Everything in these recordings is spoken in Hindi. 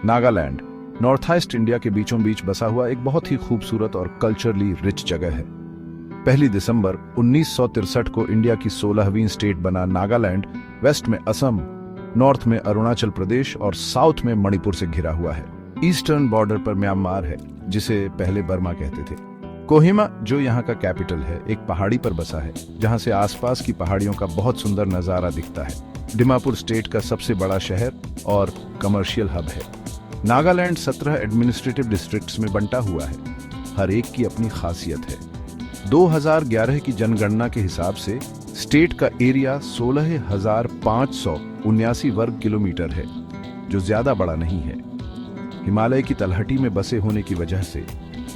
नागालैंड नॉर्थ ईस्ट इंडिया के बीचों बीच बसा हुआ एक बहुत ही खूबसूरत और कल्चरली रिच जगह है। 1 दिसंबर 1963 को इंडिया की 16वीं स्टेट बना नागालैंड वेस्ट में असम, नॉर्थ में अरुणाचल प्रदेश और साउथ में मणिपुर से घिरा हुआ है। ईस्टर्न बॉर्डर पर म्यांमार है, जिसे पहले बर्मा कहते थे। कोहिमा, जो यहाँ का कैपिटल है, एक पहाड़ी पर बसा है, जहाँ से आसपास की पहाड़ियों का बहुत सुंदर नजारा दिखता है। डिमापुर स्टेट का सबसे बड़ा शहर और कमर्शियल हब है। नागालैंड 17 एडमिनिस्ट्रेटिव डिस्ट्रिक्ट्स में बंटा हुआ है। हर एक की अपनी खासियत है। 2011 की जनगणना के हिसाब से स्टेट का एरिया 16,579 वर्ग किलोमीटर है, जो ज्यादा बड़ा नहीं है। हिमालय की तलहटी में बसे होने की वजह से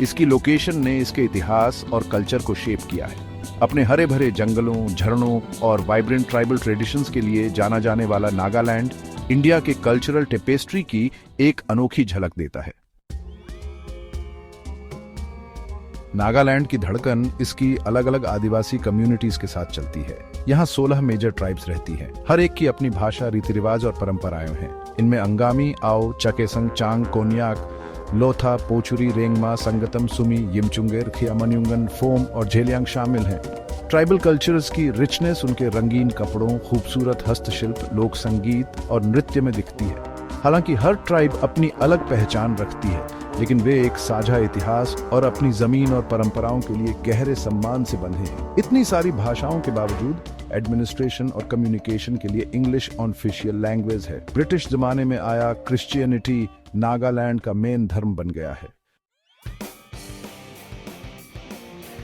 इसकी लोकेशन ने इसके इतिहास और कल्चर को शेप किया है। अपने हरे भरे जंगलों, झरनों और वाइब्रेंट ट्राइबल ट्रेडिशंस के लिए जाना जाने वाला नागालैंड इंडिया के कल्चरल टेपेस्ट्री की एक अनोखी झलक देता है। नागालैंड की धड़कन इसकी अलग अलग आदिवासी कम्युनिटीज के साथ चलती है। यहाँ 16 मेजर ट्राइब्स रहती हैं। हर एक की अपनी भाषा, रीति रिवाज और परंपराएं हैं। इनमें अंगामी, आओ, चकेसंग, चांग, कोन्याक, लोथा, पोचुरी, रेंगमा, संगतम, सुमी, यिमचुंगेर, खियामन्युंगन, फोम और झेलियांग शामिल हैं। ट्राइबल कल्चर्स की रिचनेस उनके रंगीन कपड़ों, खूबसूरत हस्तशिल्प, लोक संगीत और नृत्य में दिखती है। हालांकि हर ट्राइब अपनी अलग पहचान रखती है, लेकिन वे एक साझा इतिहास और अपनी जमीन और परंपराओं के लिए गहरे सम्मान से बंधे हैं। इतनी सारी भाषाओं के बावजूद एडमिनिस्ट्रेशन और कम्युनिकेशन के लिए इंग्लिश ऑफिशियल लैंग्वेज है। ब्रिटिश जमाने में आया क्रिश्चियनिटी नागालैंड का मेन धर्म बन गया है।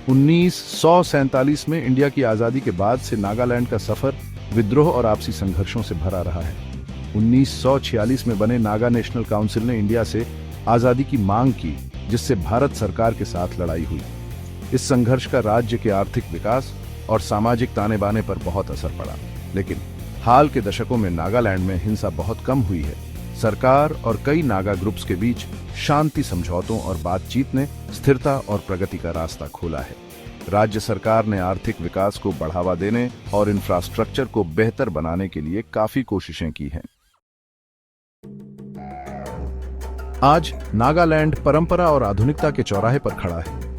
1947 में इंडिया की आजादी के बाद से नागालैंड का सफर विद्रोह और आपसी संघर्षों से भरा रहा है। 1946 में बने नागा नेशनल काउंसिल ने इंडिया से आजादी की मांग की, जिससे भारत सरकार के साथ लड़ाई हुई। इस संघर्ष का राज्य के आर्थिक विकास और सामाजिक ताने बाने पर बहुत असर पड़ा, लेकिन हाल के दशकों में नागालैंड में हिंसा बहुत कम हुई है। सरकार और कई नागा ग्रुप्स के बीच शांति समझौतों और बातचीत ने स्थिरता और प्रगति का रास्ता खोला है। राज्य सरकार ने आर्थिक विकास को बढ़ावा देने और इंफ्रास्ट्रक्चर को बेहतर बनाने के लिए काफी कोशिशें की हैं। आज नागालैंड परंपरा और आधुनिकता के चौराहे पर खड़ा है।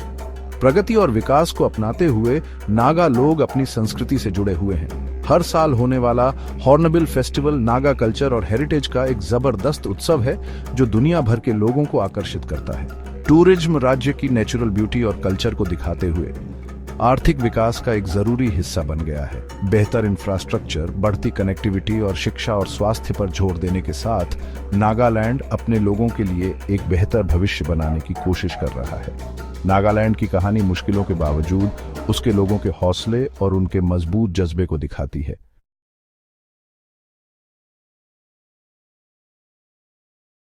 प्रगति और विकास को अपनाते हुए नागा लोग अपनी संस्कृति से जुड़े हुए हैं। हर साल होने वाला हॉर्नबिल फेस्टिवल नागा कल्चर और हेरिटेज का एक जबरदस्त उत्सव है, जो दुनिया भर के लोगों को आकर्षित करता है। टूरिज्म राज्य की नेचुरल ब्यूटी और कल्चर को दिखाते हुए आर्थिक विकास का एक जरूरी हिस्सा बन गया है। बेहतर इंफ्रास्ट्रक्चर, बढ़ती कनेक्टिविटी और शिक्षा और स्वास्थ्य पर जोर देने के साथ नागालैंड अपने लोगों के लिए एक बेहतर भविष्य बनाने की कोशिश कर रहा है। नागालैंड की कहानी मुश्किलों के बावजूद उसके लोगों के हौसले और उनके मजबूत जज्बे को दिखाती है।